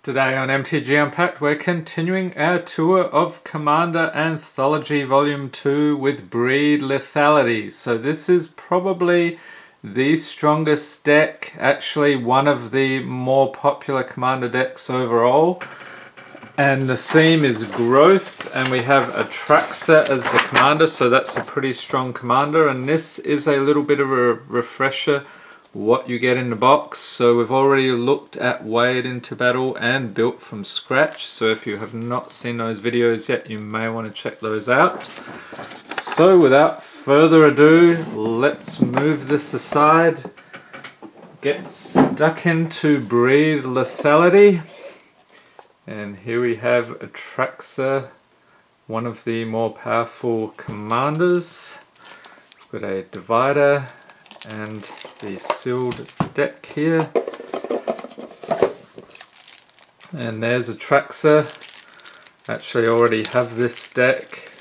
Today on MTG Unpacked, we're continuing our tour of Commander Anthology Volume 2 with Breed Lethality. So this is probably the strongest deck, actually one of the more popular Commander decks overall. And the theme is growth, and we have Atraxa as the commander, so that's a pretty strong commander. And this is a little bit of a refresher what you get in the box. So we've already looked at Wade into Battle and Built from Scratch, so if you have not seen those videos yet, you may want to check those out. So without further ado, let's move this aside, get stuck into Breed Lethality. And here we have Atraxa, one of the more powerful commanders. We've got a divider and the sealed deck here. And there's Atraxa. Actually already have this deck.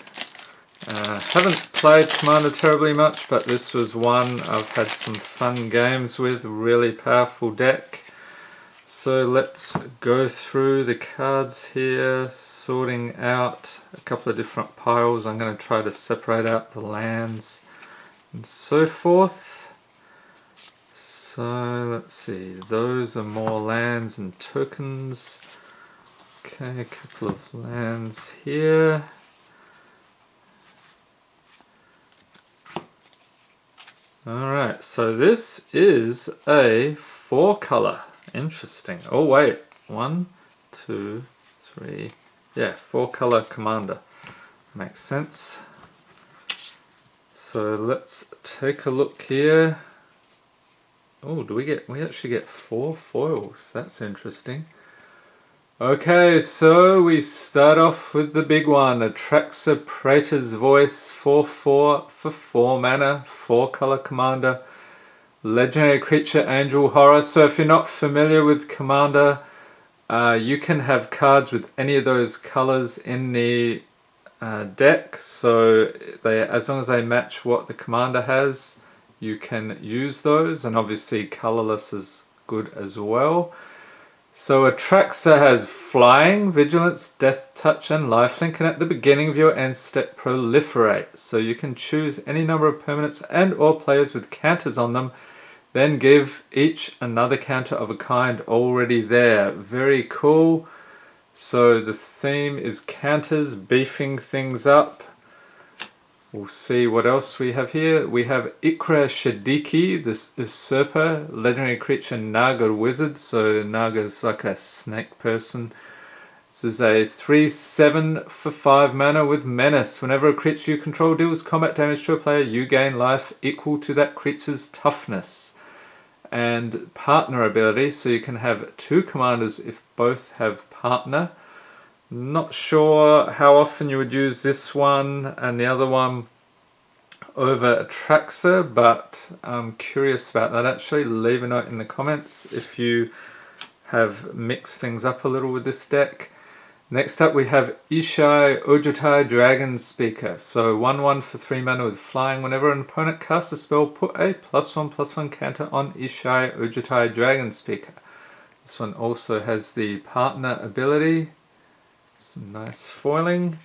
Haven't played Commander terribly much, but this was one I've had some fun games with. Really powerful deck. So let's go through the cards here, sorting out a couple of different piles. I'm going to try to separate out the lands and so forth. So let's see, those are more lands and tokens. Okay, a couple of lands here. Alright, so this is a 4-color. Interesting. Oh wait, 1, 2, 3, yeah, 4-color commander. Makes sense. So let's take a look here. Oh, we actually get 4 foils. That's interesting. Okay, so we start off with the big one. Atraxa Praetor's Voice, 4/4 for 4 mana, 4-color commander. Legendary creature, Angel Horror. So if you're not familiar with Commander, you can have cards with any of those colors in the deck. So as long as they match what the commander has, you can use those. And obviously colorless is good as well. So Atraxa has Flying, Vigilance, Death Touch, and Lifelink. And at the beginning of your end step, Proliferate. So you can choose any number of permanents and or players with counters on them. Then give each another counter of a kind already there. Very cool. So the theme is counters, beefing things up. We'll see what else we have here. We have Ikra Shadiki, this usurper, legendary creature Naga Wizard. So Naga's like a snake person. This is a 3/7 for 5 mana with Menace. Whenever a creature you control deals combat damage to a player, you gain life equal to that creature's toughness. And partner ability, so you can have 2 commanders if both have partner. Not sure how often you would use this one and the other one over Atraxa, but I'm curious about that actually. Leave a note in the comments if you have mixed things up a little with this deck. Next up we have Ishai Ojutai Dragon Speaker. So 1/1 for 3 mana with Flying. Whenever an opponent casts a spell, put a +1/+1 counter on Ishai Ojutai Dragon Speaker. This one also has the partner ability. Some nice foiling.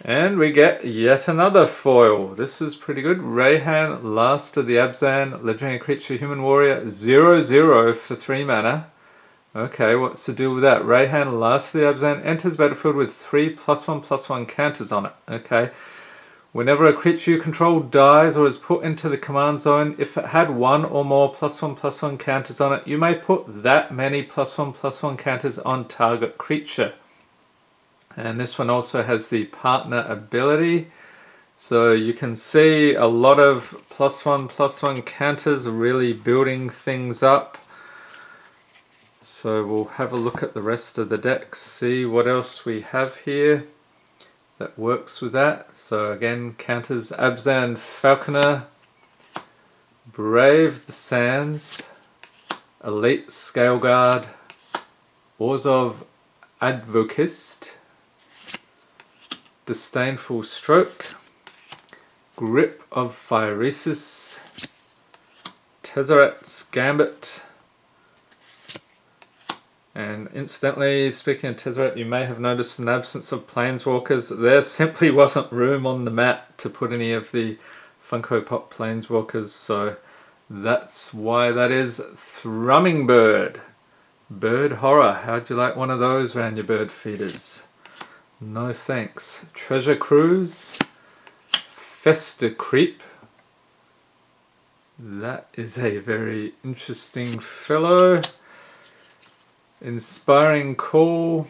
And we get yet another foil. This is pretty good. Rayhan, Last of the Abzan, legendary creature, human warrior, 0/0 for 3 mana. Okay, what's the deal with that? Rayhan, Last of the Abzan, enters battlefield with 3 +1/+1 counters on it. Okay. Whenever a creature you control dies or is put into the command zone, if it had 1 or more +1/+1 counters on it, you may put that many +1/+1 counters on target creature. And this one also has the partner ability. So you can see a lot of +1/+1 counters really building things up. So we'll have a look at the rest of the deck, see what else we have here that works with that. So again, counters Abzan Falconer, Brave the Sands, Elite Scaleguard, Orzhov Advocist, Disdainful Stroke, Grip of Phyresis, Tezzeret's Gambit, And incidentally, speaking of Tezzeret, you may have noticed an absence of Planeswalkers. There simply wasn't room on the mat to put any of the Funko Pop Planeswalkers, so that's why that is. Thrumming Bird. Bird Horror. How'd you like one of those around your bird feeders? No thanks. Treasure Cruise. Fester Creep. That is a very interesting fellow. Inspiring Call.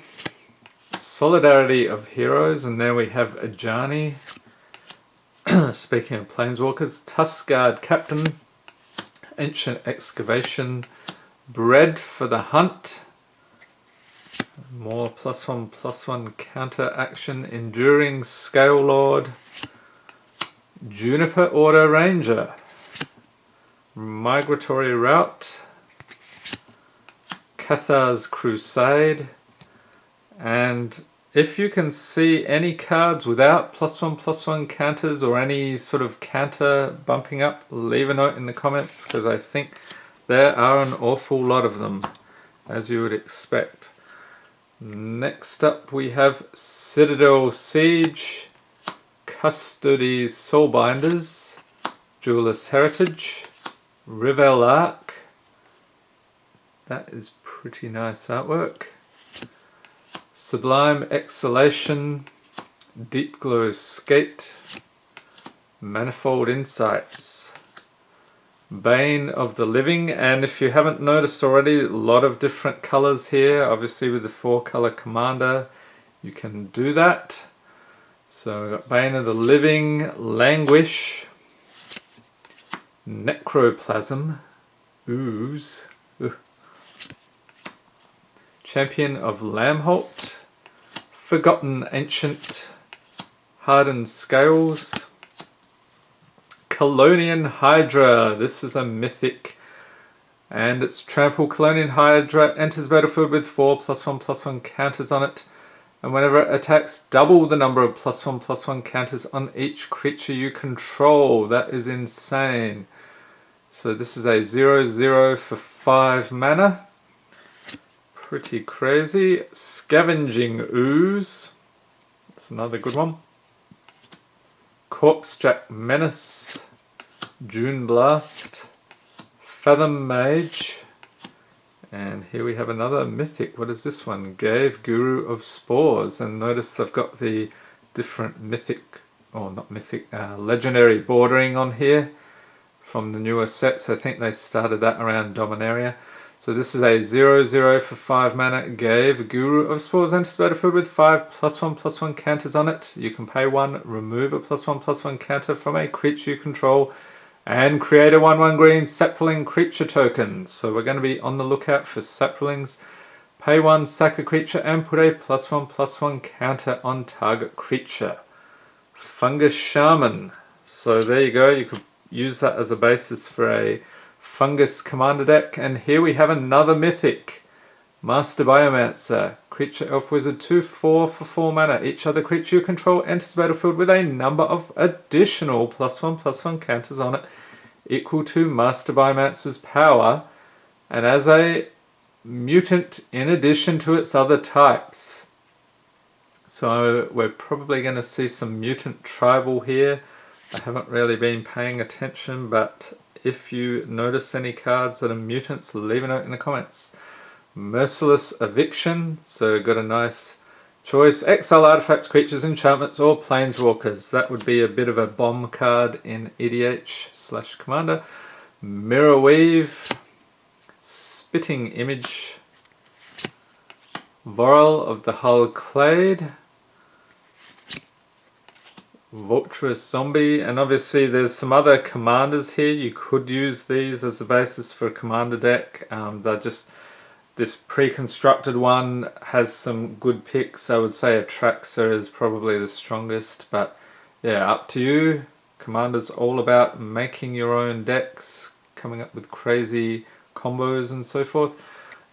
Solidarity of Heroes. And there we have Ajani. Speaking of Planeswalkers. Tuskguard Captain. Ancient Excavation. Bread for the Hunt. More +1/+1 counter action. Enduring Scale Lord. Juniper Order Ranger. Migratory Route. Cathar's Crusade. And if you can see any cards without +1/+1 counters or any sort of counter bumping up, leave a note in the comments, because I think there are an awful lot of them, as you would expect. Next up we have Citadel Sage, Custody's Soulbinders, Duelist Heritage, Rivel Arc. That is pretty nice artwork. Sublime Exhalation, Deep Glow Skate, Manifold Insights, Bane of the Living, and if you haven't noticed already, a lot of different colors here. Obviously with the 4-color commander you can do that. So we've got Bane of the Living, Languish, Necroplasm, Ooze, Champion of Lamholt, Forgotten Ancient, Hardened Scales, Colonian Hydra. This is a mythic, and it's Trample. Colonian Hydra enters the battlefield with 4 +1/+1 counters on it, and whenever it attacks, double the number of +1/+1 counters on each creature you control. That is insane. So this is a 0/0 for 5 mana. Pretty crazy. Scavenging Ooze. That's another good one. Corpsejack Menace. June Blast. Fathom Mage. And here we have another mythic. What is this one? Gave Guru of Spores. And notice they've got the different mythic, or not mythic, legendary bordering on here from the newer sets. I think they started that around Dominaria. So this is a 0/0 for 5 mana. Gave Guru of Spores enters the battlefield with 5 +1/+1 counters on it. You can pay 1, remove a +1/+1 counter from a creature you control, and create a 1/1 green sapling creature token. So we're going to be on the lookout for saplings. Pay 1, sack a creature, and put a +1/+1 counter on target creature. Fungus Shaman. So there you go. You could use that as a basis for a Fungus Commander deck. And here we have another mythic. Master Biomancer. Creature Elf Wizard 2/4 for 4 mana. Each other creature you control enters the battlefield with a number of additional +1/+1 counters on it, equal to Master Biomancer's power, and as a mutant in addition to its other types. So we're probably going to see some mutant tribal here. I haven't really been paying attention, but if you notice any cards that are mutants, leave a note in the comments. Merciless Eviction, so got a nice choice. Exile artifacts, creatures, enchantments, or planeswalkers. That would be a bit of a bomb card in EDH/Commander. Mirror Weave, Spitting Image, Voral of the Hull Clade, Vulturous Zombie, and obviously there's some other commanders here. You could use these as the basis for a commander deck. They're just, this pre-constructed one has some good picks. I would say Atraxa is probably the strongest, but yeah, up to you. Commander's all about making your own decks, coming up with crazy combos and so forth.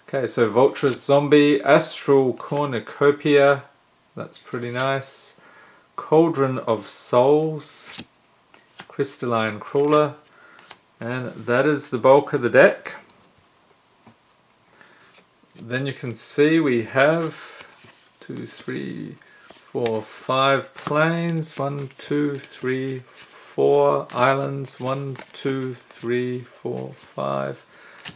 Okay, so Vulturous Zombie, Astral Cornucopia, that's pretty nice. Cauldron of Souls, Crystalline Crawler, and that is the bulk of the deck. then you can see we have 2, 3, 4, 5 plains, 1, 2, 3, 4 islands, 1, 2, 3, 4, 5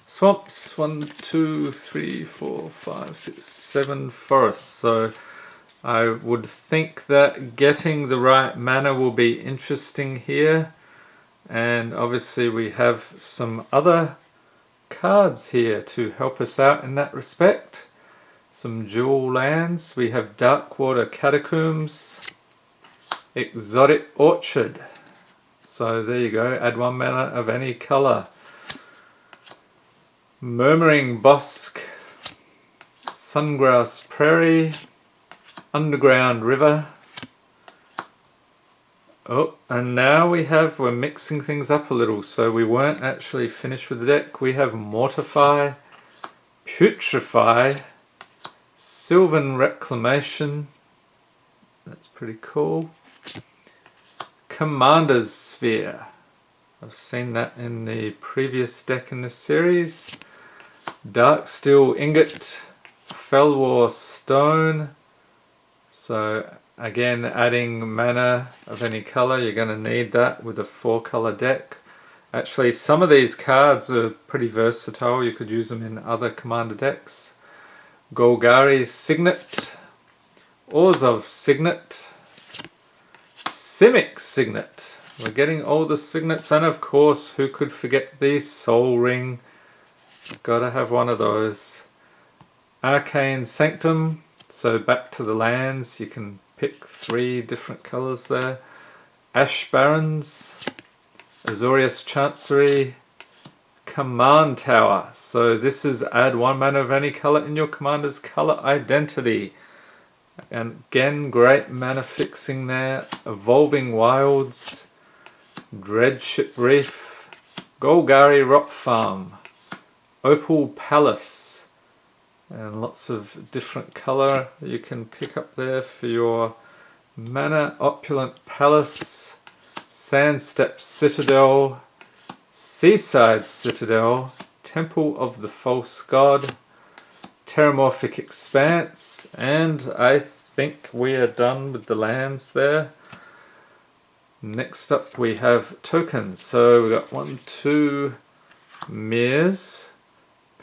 swamps, 1, 2, 3, 4, 5, 6, 7 forests. So I would think that getting the right mana will be interesting here. And obviously we have some other cards here to help us out in that respect. Some dual lands. We have Darkwater Catacombs, Exotic Orchard. So there you go, add 1 mana of any colour. Murmuring Bosque, Sungrass Prairie, Underground River. Oh, and now we're mixing things up a little, so we weren't actually finished with the deck. We have Mortify, Putrefy, Sylvan Reclamation, that's pretty cool. Commander's Sphere, I've seen that in the previous deck in this series. Darksteel Ingot, Fellwar Stone, so again adding mana of any colour, you're going to need that with a 4-colour deck. Actually some of these cards are pretty versatile, you could use them in other commander decks. Golgari's Signet, Orzhov Signet, Simic Signet. We're getting all the signets, and of course, who could forget the Soul Ring? Gotta have one of those. Arcane Sanctum, so back to the lands, you can pick 3 different colours there. Ash Barrens, Azorius Chancery, Command Tower. So this is add 1 mana of any colour in your commander's colour identity. And again, great mana fixing there. Evolving Wilds, Dreadship Reef, Golgari Rock Farm, Opal Palace, and lots of different colour you can pick up there for your mana. Opulent Palace, Sandstep Citadel, Seaside Citadel, Temple of the False God, Terramorphic Expanse, and I think we are done with the lands there. Next up we have tokens. So we got 1, 2 Mirrors,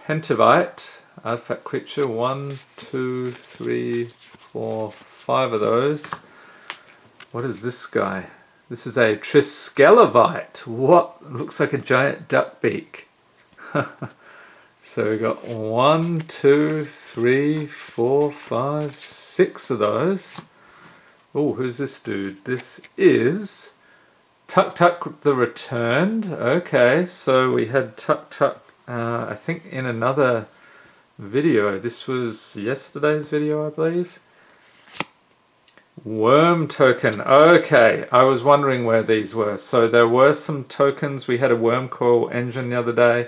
Pentavite, Artifact Creature, 1, 2, 3, 4, 5 of those. What is this guy? This is a Triskelavite. What? Looks like a giant duck beak. So we got 1, 2, 3, 4, 5, 6 of those. Oh, who's this dude? This is Tuk Tuk the Returned. Okay, so we had Tuk Tuk, I think in another video. This was yesterday's video, I believe. Worm token. Okay, I was wondering where these were. So there were some tokens. We had a Worm Coil Engine the other day.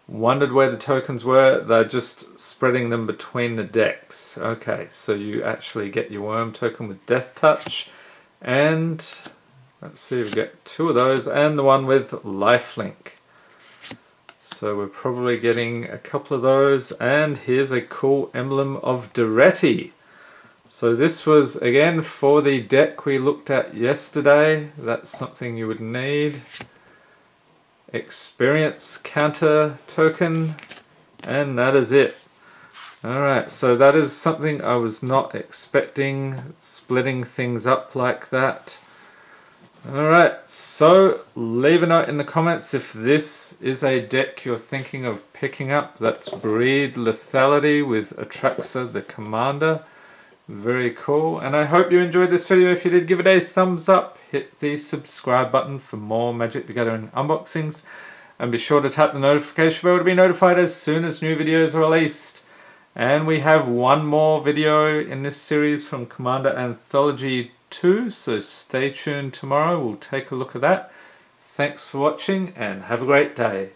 Wondered where the tokens were. They're just spreading them between the decks. Okay, so you actually get your Worm token with Death Touch. And let's see, we get 2 of those and the one with Lifelink. So we're probably getting a couple of those. And here's a cool emblem of Duretti. So this was again for the deck we looked at yesterday. That's something you would need. Experience counter token, and that is it. Alright, so that is something I was not expecting, splitting things up like that. Alright, so leave a note in the comments if this is a deck you're thinking of picking up. That's Breed Lethality with Atraxa the Commander. Very cool, and I hope you enjoyed this video. If you did, give it a thumbs up, hit the subscribe button for more Magic the Gathering unboxings, and be sure to tap the notification bell to be notified as soon as new videos are released. And we have one more video in this series from Commander Anthology 2, so stay tuned tomorrow, we'll take a look at that. Thanks for watching and have a great day.